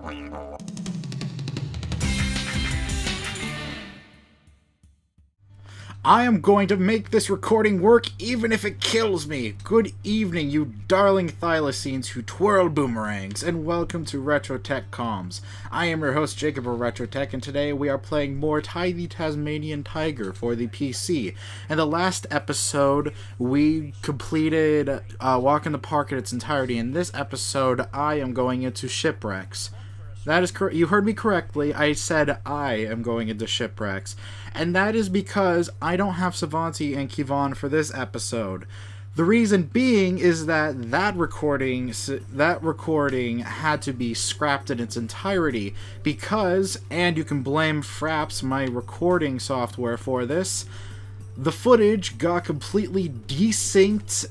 I am going to make this recording work even if it kills me. Good evening, you darling thylacines who twirl boomerangs, and welcome to Retrotech Comms. I am your host, Jacob of Retrotech, and today we are playing more Ty the Tasmanian Tiger for the PC. In the last episode, we completed Walk in the Park in its entirety. In this episode, I am going into Shipwrecks. That is correct. You heard me correctly. I said I am going into Shipwrecks. And that is because I don't have Savanti and Kivon for this episode. The reason being is that recording had to be scrapped in its entirety because, and you can blame Fraps, my recording software, for this, the footage got completely desynced,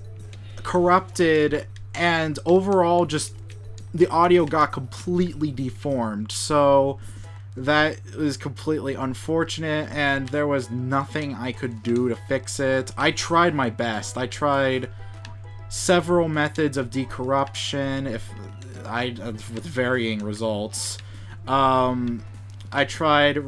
corrupted, and overall just the audio got completely deformed. So that was completely unfortunate, and there was nothing I could do to fix it. I tried my best. I tried several methods of decorruption, with varying results. I tried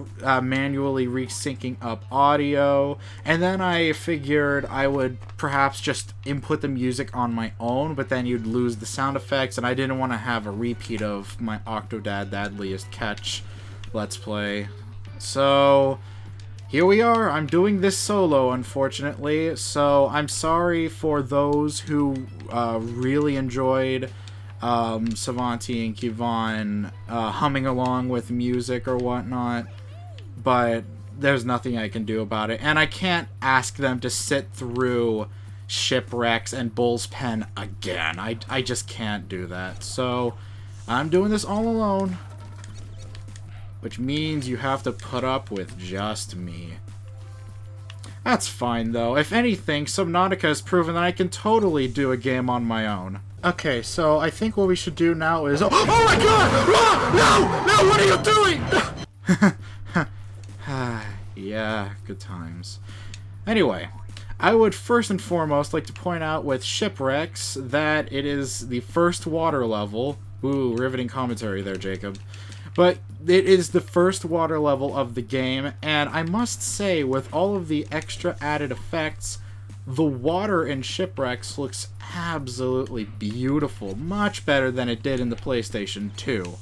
manually resyncing up audio, and then I figured I would perhaps just input the music on my own, but then you'd lose the sound effects, and I didn't want to have a repeat of my Octodad Dadliest Catch Let's Play. So here we are. I'm doing this solo, unfortunately, so I'm sorry for those who really enjoyed Savanti and Kivon humming along with music or whatnot, but there's nothing I can do about it, and I can't ask them to sit through Shipwrecks and Bull's Pen again. I just can't do that, so I'm doing this all alone, which means you have to put up with just me. That's fine, though. If anything, Subnautica has proven that I can totally do a game on my own. Okay, so I think what we should do now is... Oh my god! Ah, no! No, what are you doing? Yeah, good times. Anyway, I would first and foremost like to point out with Shipwrecks that it is the first water level. Ooh, riveting commentary there, Jacob. But it is the first water level of the game, and I must say, with all of the extra added effects, the water in Shipwrecks looks absolutely beautiful, much better than it did in the PlayStation 2.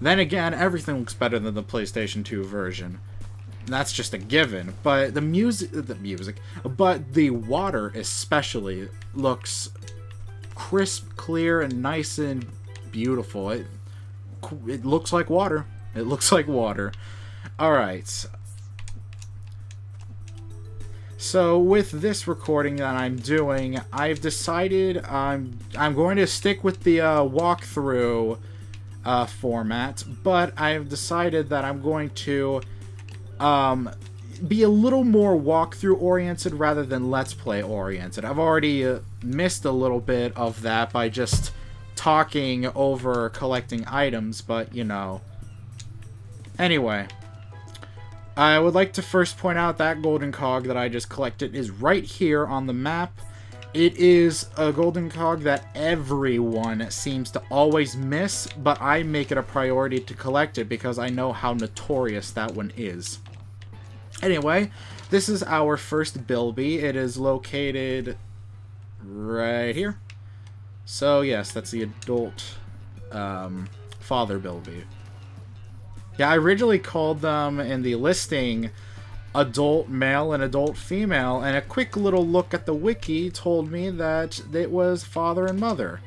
Then again, everything looks better than the PlayStation 2 version. That's just a given, but but the water especially looks crisp, clear, and nice and beautiful. It looks like water. It looks like water. Alright. So with this recording that I'm doing, I've decided I'm going to stick with the walkthrough format, but I've decided that I'm going to be a little more walkthrough oriented rather than Let's Play oriented. I've already missed a little bit of that by just talking over collecting items, but you know. Anyway, I would like to first point out that golden cog that I just collected is right here on the map. It is a golden cog that everyone seems to always miss, but I make it a priority to collect it because I know how notorious that one is. Anyway, this is our first bilby. It is located right here. So yes, that's the adult father bilby. Yeah, I originally called them in the listing adult male and adult female, and a quick little look at the wiki told me that it was father and mother.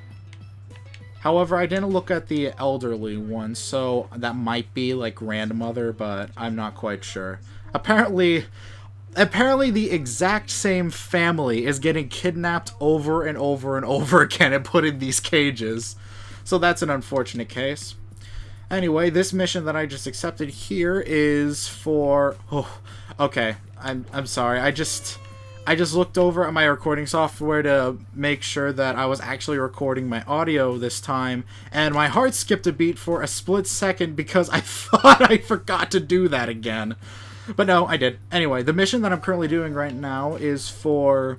However, I didn't look at the elderly one, so that might be like grandmother, but I'm not quite sure. Apparently the exact same family is getting kidnapped over and over and over again and put in these cages. So that's an unfortunate case. Anyway, this mission that I just accepted here is for... Oh, okay, I'm sorry. I just looked over at my recording software to make sure that I was actually recording my audio this time, and my heart skipped a beat for a split second because I thought I forgot to do that again. But no, I did. Anyway, the mission that I'm currently doing right now is for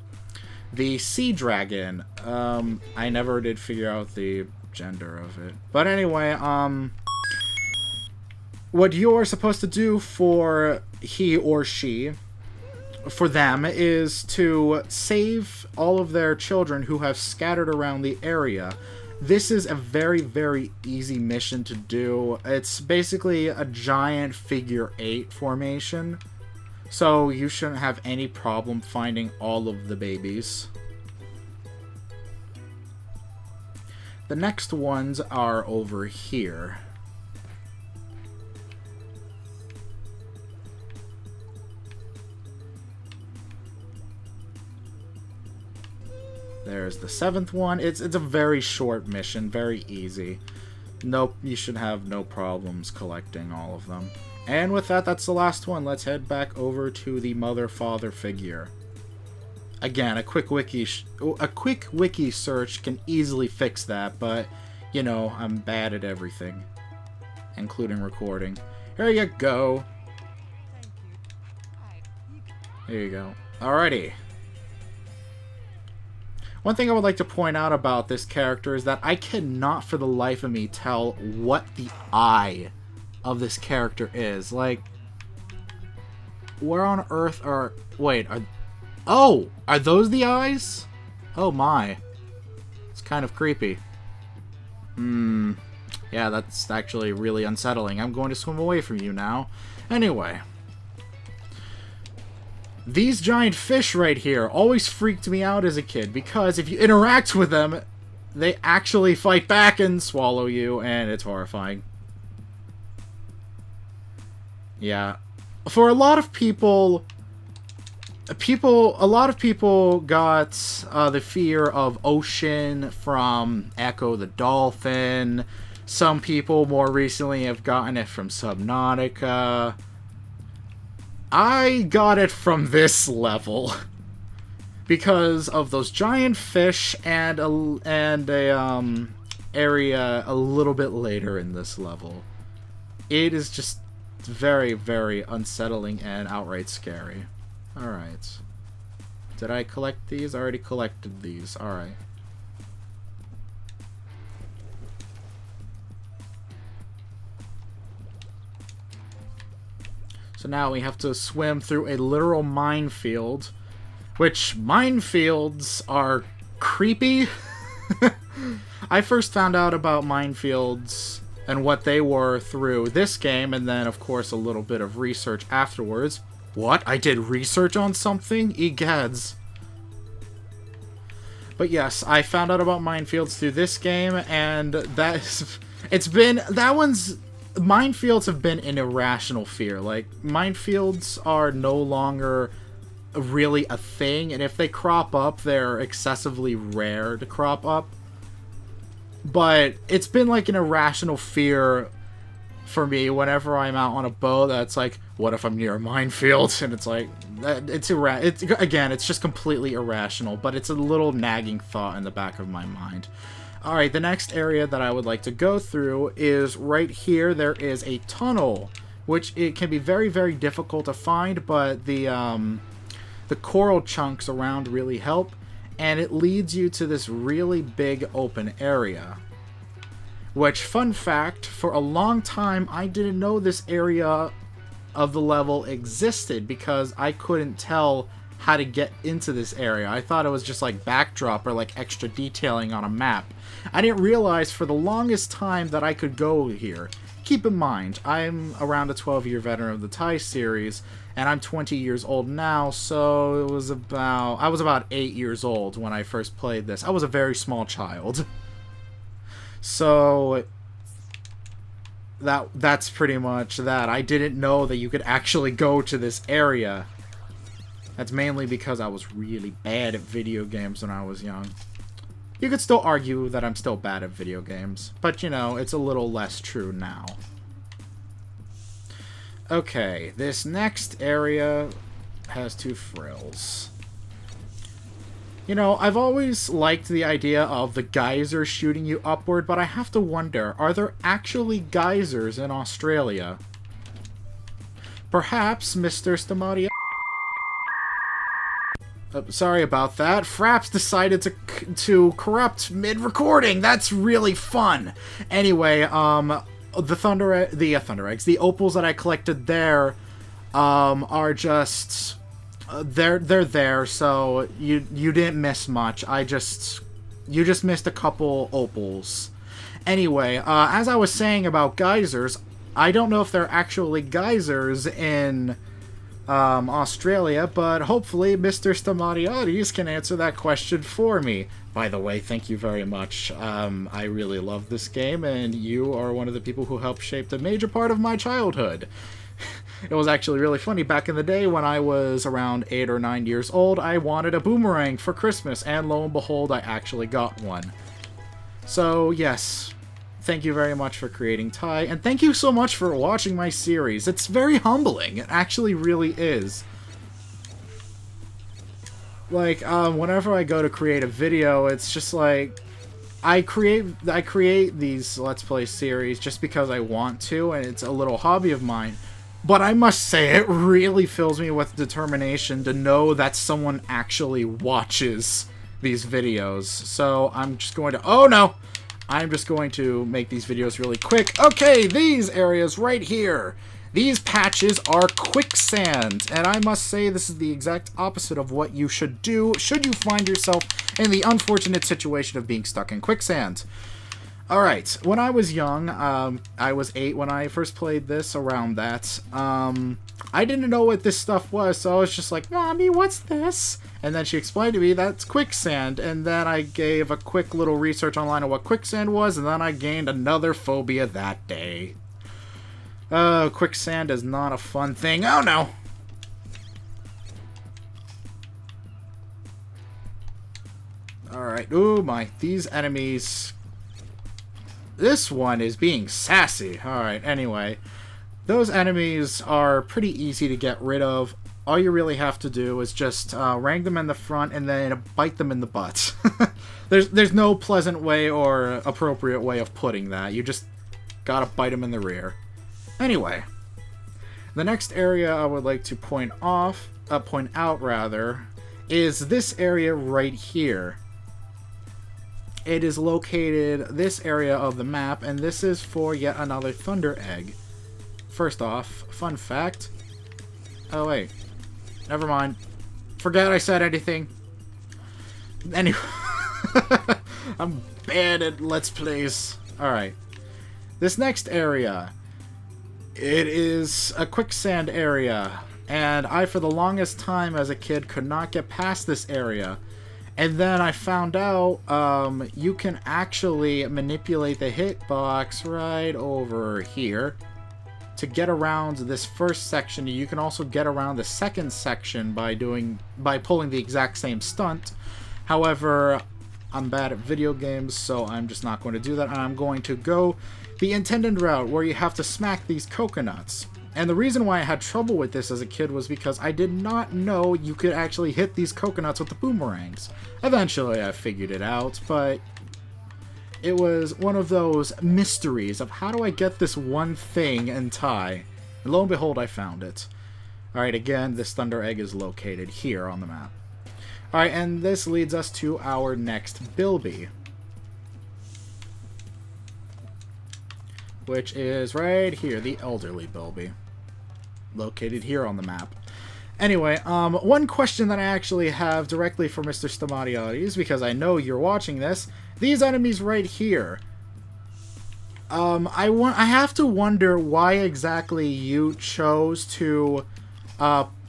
the sea dragon. I never did figure out the gender of it. But anyway, what you're supposed to do for he or she, for them, is to save all of their children who have scattered around the area. This is a very, very easy mission to do. It's basically a giant figure 8 formation, so you shouldn't have any problem finding all of the babies. The next ones are over here. There's the 7th one. It's a very short mission, very easy. Nope, you should have no problems collecting all of them. And with that, that's the last one. Let's head back over to the mother-father figure. Again, a quick wiki search can easily fix that, but you know, I'm bad at everything, including recording. Here you go. There you go. Alrighty. One thing I would like to point out about this character is that I cannot for the life of me tell what the eye of this character is. Like, where on earth are... Wait, oh! Are those the eyes? Oh my. It's kind of creepy. Yeah, that's actually really unsettling. I'm going to swim away from you now. Anyway. These giant fish right here always freaked me out as a kid, because if you interact with them, they actually fight back and swallow you, and it's horrifying. Yeah. For a lot of people... A lot of people got the fear of ocean from Echo the Dolphin. Some people more recently have gotten it from Subnautica. I got it from this level because of those giant fish and a area a little bit later in this level. It is just very, very unsettling and outright scary. Alright. Did I collect these? I already collected these. Alright. So now we have to swim through a literal minefield, which minefields are creepy. I first found out about minefields and what they were through this game, and then of course a little bit of research afterwards. What? I did research on something? Egads. But yes, I found out about minefields through this game, and minefields have been an irrational fear. Like, minefields are no longer really a thing, and if they crop up, they're excessively rare to crop up. But it's been like an irrational fear for me whenever I'm out on a boat that's like, what if I'm near a minefield? And it's like, it's just completely irrational, but it's a little nagging thought in the back of my mind. Alright, the next area that I would like to go through is right here. There is a tunnel, which it can be very, very difficult to find, but the coral chunks around really help, and it leads you to this really big open area. Which, fun fact, for a long time I didn't know this area of the level existed because I couldn't tell how to get into this area. I thought it was just like backdrop or like extra detailing on a map. I didn't realize for the longest time that I could go here. Keep in mind, I'm around a 12-year veteran of the Thai series, and I'm 20 years old now, so I was about 8 years old when I first played this. I was a very small child. So that's pretty much that. I didn't know that you could actually go to this area. That's mainly because I was really bad at video games when I was young. You could still argue that I'm still bad at video games, but you know, it's a little less true now. Okay, this next area has 2 frills. You know, I've always liked the idea of the geyser shooting you upward, but I have to wonder, are there actually geysers in Australia? Perhaps, Mr. Stamatia... sorry about that. Fraps decided to corrupt mid-recording. That's really fun. Anyway, the thunder eggs, the opals that I collected there, are just they're there. So you didn't miss much. You just missed a couple opals. Anyway, as I was saying about geysers, I don't know if they're actually geysers in Australia, but hopefully Mr. Stamatiades can answer that question for me. By the way, thank you very much. I really love this game, and you are one of the people who helped shape a major part of my childhood. It was actually really funny. Back in the day when I was around 8 or 9 years old, I wanted a boomerang for Christmas, and lo and behold, I actually got one. So, yes, thank you very much for creating Ty, and thank you so much for watching my series. It's very humbling. It actually really is. Like, whenever I go to create a video, it's just like, I create these Let's Play series just because I want to, and it's a little hobby of mine. But I must say, it really fills me with determination to know that someone actually watches these videos. So I'm just going to... Oh, no! I'm just going to make these videos really quick. Okay, these areas right here. These patches are quicksand. And I must say, this is the exact opposite of what you should do should you find yourself in the unfortunate situation of being stuck in quicksand. Alright, when I was young, I was 8 when I first played this, around that, I didn't know what this stuff was, so I was just like, Mommy, what's this? And then she explained to me that's quicksand, and then I gave a quick little research online on what quicksand was, and then I gained another phobia that day. Quicksand is not a fun thing. Oh no! Alright, ooh my, these enemies... This one is being sassy. Alright, anyway. Those enemies are pretty easy to get rid of. All you really have to do is just rang them in the front and then bite them in the butt. There's no pleasant way or appropriate way of putting that. You just gotta bite them in the rear. Anyway. The next area I would like to point out, is this area right here. It is located this area of the map, and this is for yet another thunder egg. First off, fun fact. Oh wait, never mind. Forget I said anything. Anyway, I'm bad at Let's Plays. Alright. This next area, it is a quicksand area, and I, for the longest time as a kid, could not get past this area. And then I found out you can actually manipulate the hitbox right over here to get around this first section. You can also get around the second section by pulling the exact same stunt. However, I'm bad at video games, so I'm just not going to do that. I'm going to go the intended route where you have to smack these coconuts. And the reason why I had trouble with this as a kid was because I did not know you could actually hit these coconuts with the boomerangs. Eventually I figured it out, but it was one of those mysteries of how do I get this one thing in Thai. And lo and behold, I found it. Alright, again, this thunder egg is located here on the map. Alright, and this leads us to our next bilby, which is right here, the elderly bilby, located here on the map. Anyway, one question that I actually have directly for Mr. Stamatiades, because I know you're watching this, these enemies right here. I have to wonder why exactly you chose to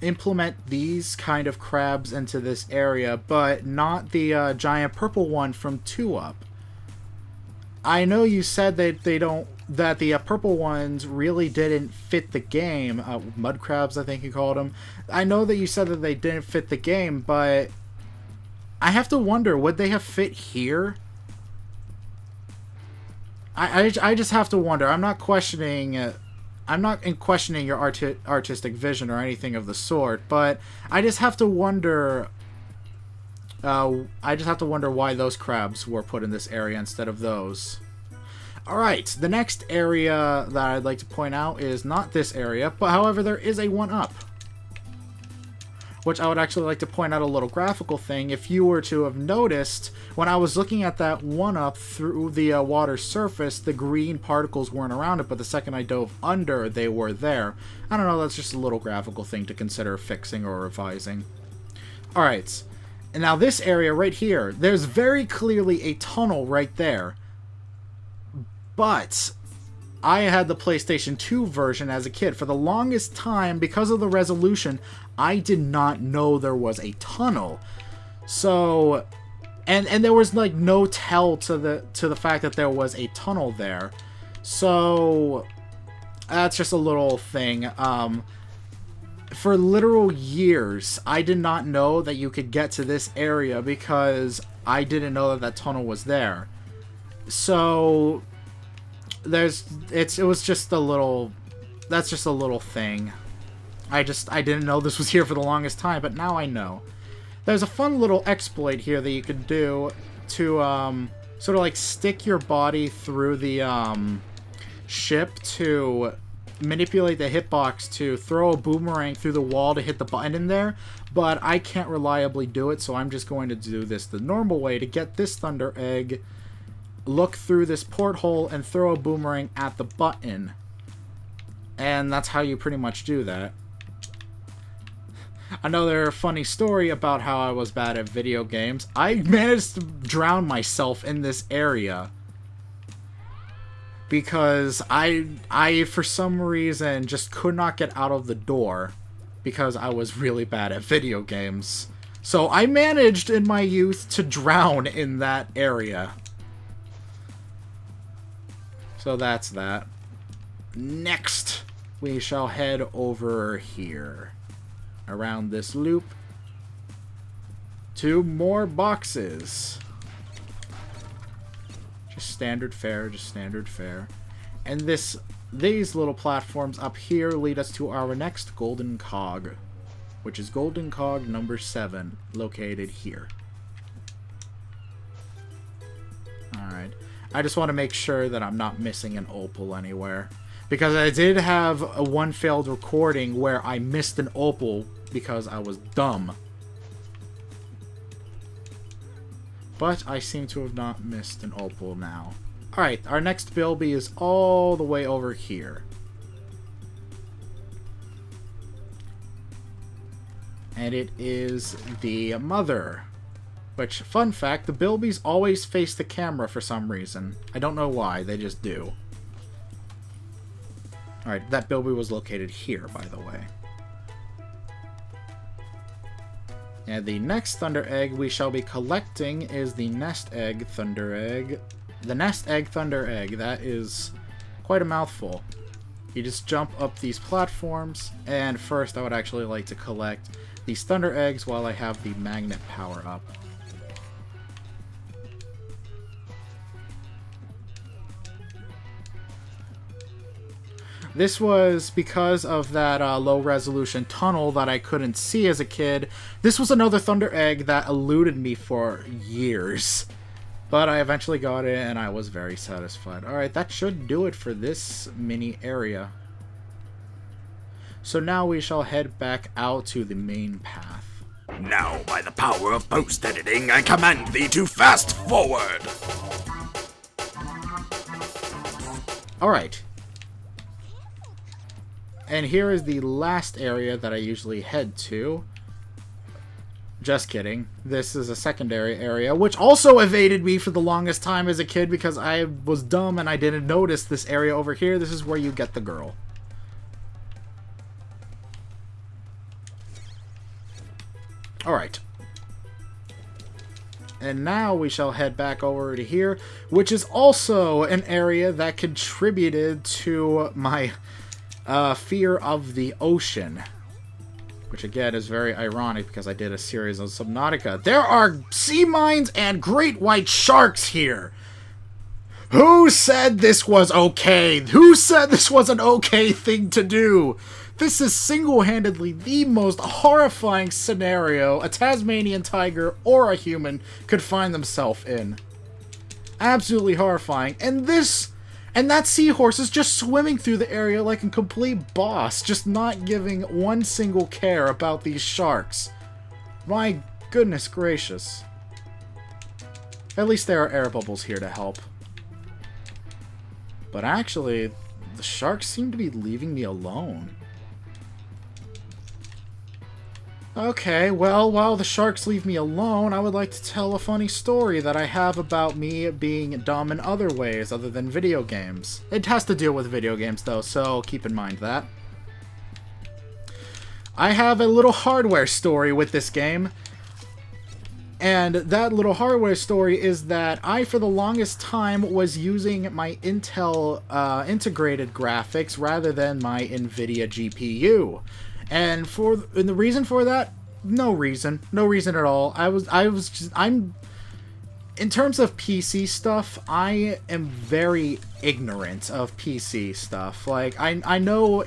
implement these kind of crabs into this area, but not the giant purple one from 2-Up. I know you said that the purple ones really didn't fit the game. Mud crabs, I think you called them. I know that you said that they didn't fit the game, but I have to wonder, would they have fit here? I just have to wonder. I'm not questioning your artistic vision or anything of the sort, but I just have to wonder. Why those crabs were put in this area instead of those. Alright, the next area that I'd like to point out is not this area, but however there is a 1-Up. which I would actually like to point out a little graphical thing. If you were to have noticed, when I was looking at that one-up through the water surface, the green particles weren't around it, but the second I dove under, they were there. I don't know, that's just a little graphical thing to consider fixing or revising. Alright, and now this area right here, there's very clearly a tunnel right there. But I had the PlayStation 2 version as a kid. For the longest time, because of the resolution, I did not know there was a tunnel. So, and there was like no tell to the fact that there was a tunnel there. So that's just a little thing. For literal years, I did not know that you could get to this area because I didn't know that that tunnel was there. So it was just a little, that's just a little thing. I didn't know this was here for the longest time, but now I know. There's a fun little exploit here that you could do to sort of like stick your body through the ship to manipulate the hitbox to throw a boomerang through the wall to hit the button in there, but I can't reliably do it, so I'm just going to do this the normal way to get this Thunder Egg, look through this porthole, and throw a boomerang at the button. And that's how you pretty much do that. Another funny story about how I was bad at video games. I managed to drown myself in this area. Because I for some reason, just could not get out of the door. Because I was really bad at video games. So I managed in my youth to drown in that area. So that's that. Next, we shall head over here. Around this loop. 2 more boxes. Just standard fare, just standard fare. And these little platforms up here lead us to our next golden cog. Which is golden cog number 7, located here. Alright. I just want to make sure that I'm not missing an opal anywhere. Because I did have one failed recording where I missed an opal because I was dumb. But I seem to have not missed an opal now. Alright, our next bilby is all the way over here. And it is the mother. Which, fun fact, the bilbies always face the camera for some reason. I don't know why, they just do. Alright, that bilby was located here, by the way. And the next Thunder Egg we shall be collecting is the Nest Egg Thunder Egg. The Nest Egg Thunder Egg, that is quite a mouthful. You just jump up these platforms, and first I would actually like to collect these Thunder Eggs while I have the magnet power up. This was because of that low-resolution tunnel that I couldn't see as a kid. This was another Thunder Egg that eluded me for years. But I eventually got it, and I was very satisfied. Alright, that should do it for this mini area. So now we shall head back out to the main path. Now, by the power of post-editing, I command thee to fast forward! Alright. And here is the last area that I usually head to. Just kidding. This is a secondary area, which also evaded me for the longest time as a kid because I was dumb and I didn't notice this area over here. This is where you get the girl. Alright. And now we shall head back over to here, which is also an area that contributed to my fear of the ocean. Which again is very ironic because I did a series on Subnautica. There are sea mines and great white sharks here! Who said this was okay? Who said this was an okay thing to do? This is single-handedly the most horrifying scenario a Tasmanian tiger or a human could find themselves in. Absolutely horrifying. And that seahorse is just swimming through the area like a complete boss, just not giving one single care about these sharks. My goodness gracious. At least there are air bubbles here to help. But actually, the sharks seem to be leaving me alone. Okay, well, while the sharks leave me alone, I would like to tell a funny story that I have about me being dumb in other ways other than video games. It has to deal with video games, though, so keep in mind that. I have a little hardware story with this game. And that little hardware story is that I, for the longest time, was using my Intel integrated graphics rather than my NVIDIA GPU. And the reason for that, no reason at all. I'm in terms of PC stuff, I am very ignorant of PC stuff. Like I know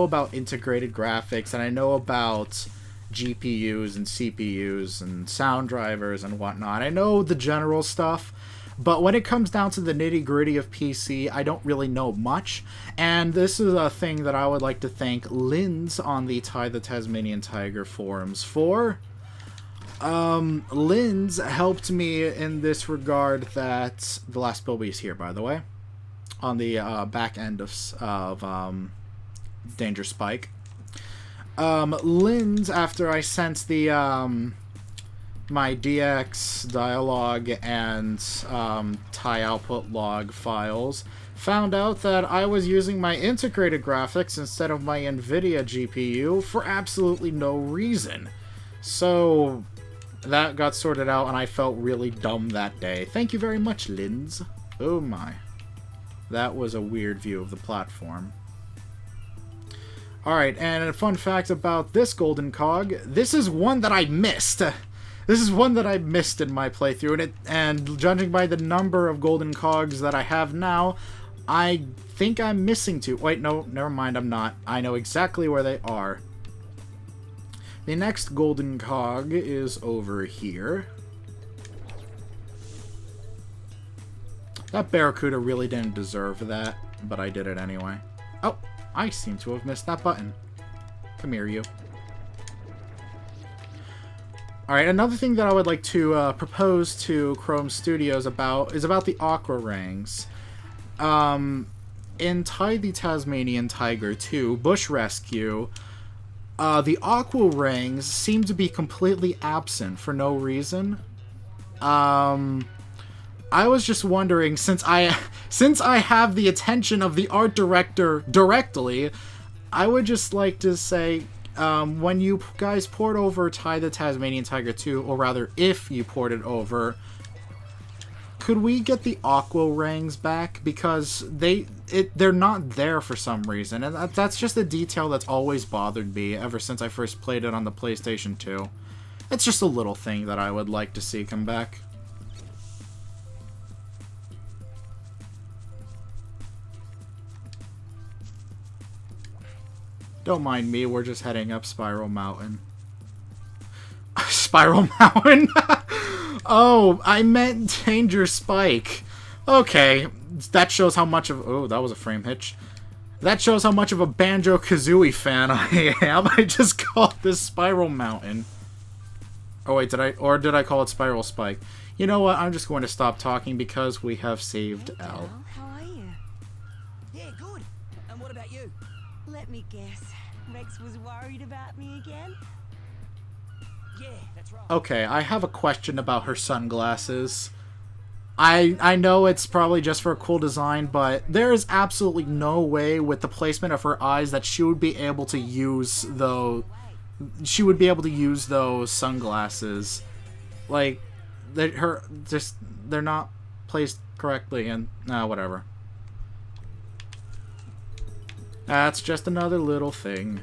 about integrated graphics, and I know about GPUs and CPUs and sound drivers and whatnot. I know the general stuff. But when it comes down to the nitty-gritty of PC, I don't really know much. And this is a thing that I would like to thank Linz on the the Tasmanian Tiger forums for. Linz helped me in this regard that... The last Bilby is here, by the way. On the back end of Danger Spike. Linz, after I sent the... my DX dialogue and TIE output log files, found out that I was using my integrated graphics instead of my NVIDIA GPU for absolutely no reason. So that got sorted out, and I felt really dumb that day. Thank you very much, Linz. Oh my. That was a weird view of the platform. Alright, and a fun fact about this golden cog, this is one that I missed. This is one that I missed in my playthrough, and judging by the number of golden cogs that I have now, I think I'm missing two. Wait, no, never mind, I'm not. I know exactly where they are. The next golden cog is over here. That Barracuda really didn't deserve that, but I did it anyway. Oh, I seem to have missed that button. Come here, you. Alright, another thing that I would like to propose to Krome Studios is about the Aquarangs. In the Tasmanian Tiger 2, Bush Rescue, the Aquarangs seem to be completely absent for no reason. I was just wondering, since I have the attention of the art director directly, I would just like to say... when you guys port over the Tasmanian Tiger 2, or rather, if you port it over, could we get the Aquarangs back? Because they're not there for some reason, and that's just a detail that's always bothered me ever since I first played it on the PlayStation 2. It's just a little thing that I would like to see come back. Don't mind me, we're just heading up Spiral Mountain. Spiral Mountain? Oh, I meant Danger Spike. Okay, that shows how much of... Oh, that was a frame hitch. That shows how much of a Banjo-Kazooie fan I am. I just called this Spiral Mountain. Oh wait, did I call it Spiral Spike? You know what, I'm just going to stop talking because we have saved Elle. How are you? Yeah, good. And what about you? Let me guess. Rex was worried about me again? Yeah, that's right. Okay, I have a question about her sunglasses. I know it's probably just for a cool design, but there is absolutely no way with the placement of her eyes that she would be able to use those sunglasses. Like, they're not placed correctly, and whatever. That's just another little thing.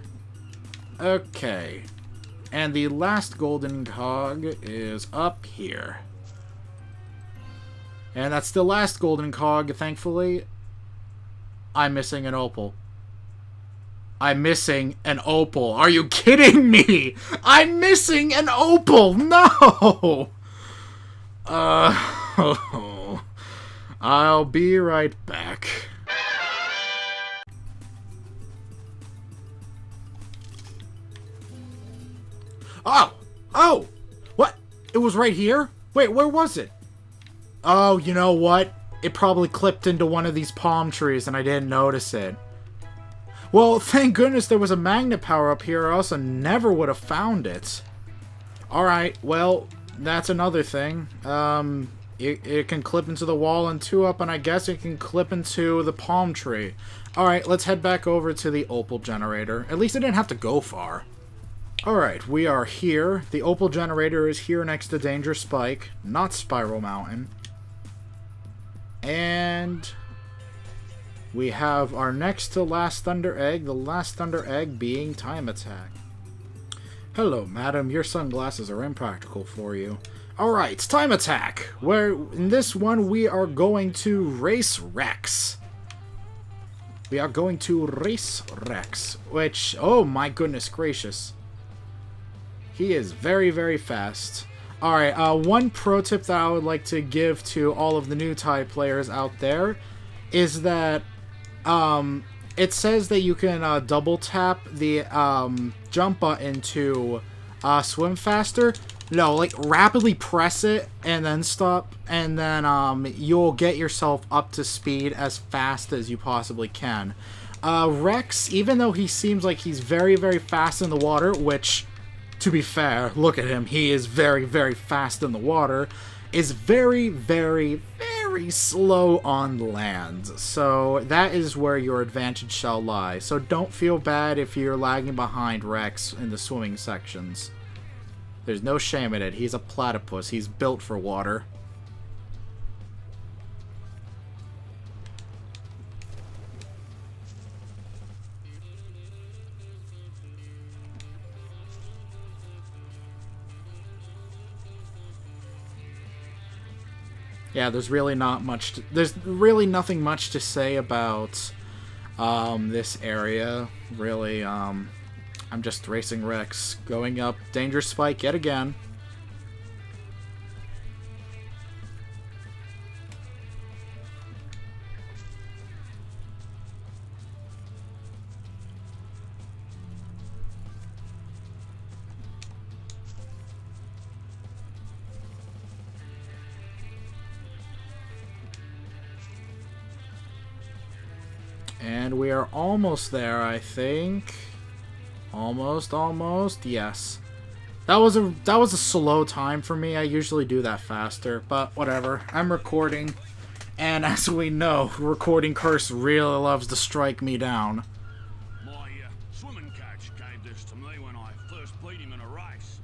Okay. And the last golden cog is up here. And that's the last golden cog, thankfully. I'm missing an opal. I'm missing an opal. Are you kidding me? I'm missing an opal! No! I'll be right back. Oh! It was right here? Wait, where was it? Oh, you know what? It probably clipped into one of these palm trees and I didn't notice it. Well, thank goodness there was a magnet power up here, or else I never would have found it. Alright, well, that's another thing. It can clip into the wall and 2-up, and I guess it can clip into the palm tree. Alright, let's head back over to the opal generator. At least I didn't have to go far. Alright, we are here. The opal generator is here next to Danger Spike, not Spiral Mountain. And we have our next to last Thunder Egg, the last Thunder Egg being Time Attack. Hello, madam. Your sunglasses are impractical for you. Alright, Time Attack, where in this one we are going to race Rex. We are going to race Rex, which, oh my goodness gracious. He is very, very fast. Alright, one pro tip that I would like to give to all of the new Tide players out there is that it says that you can double tap the jump button to swim faster. No, like rapidly press it and then stop, and then you'll get yourself up to speed as fast as you possibly can. Rex, even though he seems like he's very, very fast in the water, which, to be fair, look at him, he is very, very fast in the water, is very, very, very slow on land. So that is where your advantage shall lie. So don't feel bad if you're lagging behind Rex in the swimming sections. There's no shame in it. He's a platypus. He's built for water. Yeah, there's really not much there's really nothing much to say about this area, really. I'm just racing Rex, going up Danger Spike yet again. And we are almost there, I think. Almost, yes. That was a slow time for me. I usually do that faster, but whatever. I'm recording, and as we know, recording curse really loves to strike me down. My swimming coach gave this to me when I first beat him in a race.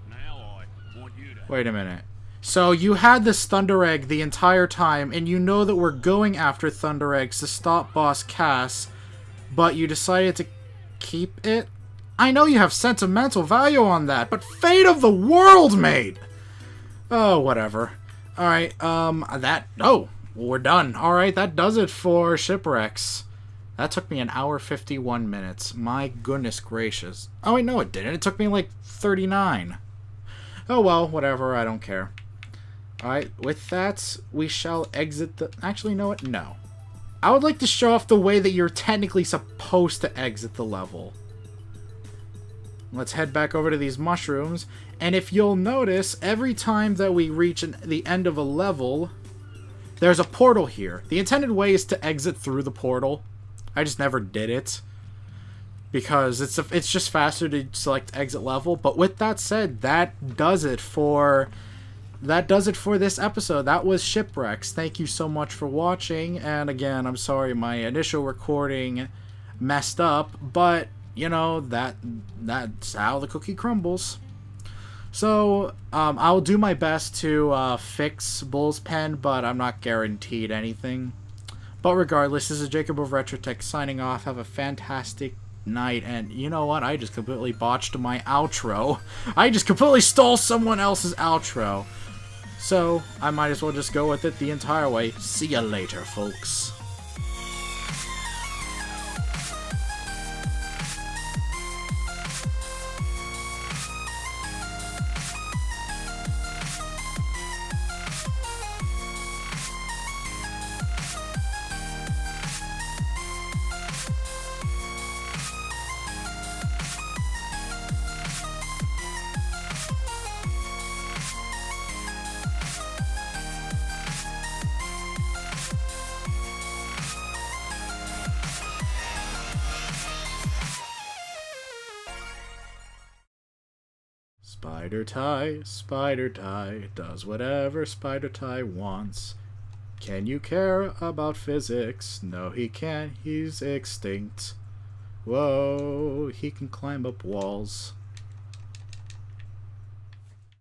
Now I want you to... Wait a minute. So you had this Thunder Egg the entire time, and you know that we're going after Thunder Eggs to stop Boss Cass, but you decided to keep it? I know you have sentimental value on that, but fate of the world, mate! Oh, whatever. Alright, oh, we're done. Alright, that does it for Shipwrecks. That took me an hour 51 minutes. My goodness gracious. Oh, wait, no it didn't. It took me like 39. Oh well, whatever, I don't care. Alright, with that, we shall exit the... Actually, you know what? No. I would like to show off the way that you're technically supposed to exit the level. Let's head back over to these mushrooms, and if you'll notice, every time that we reach the end of a level, there's a portal here. The intended way is to exit through the portal. I just never did it, because it's just faster to select exit level. But with that said, that does it for this episode. That was Shipwrecks. Thank you so much for watching, and again, I'm sorry my initial recording messed up, but you know, that's how the cookie crumbles. So I'll do my best to fix Bull's Pen, but I'm not guaranteed anything. But regardless, this is Jacob of RetroTech signing off. Have a fantastic night, and you know what, I just completely botched my outro. I just completely stole someone else's outro. So, I might as well just go with it the entire way. See ya later, folks. Spider tie, does whatever Spider tie wants. Can you care about physics? No, he can't, he's extinct. Whoa, he can climb up walls.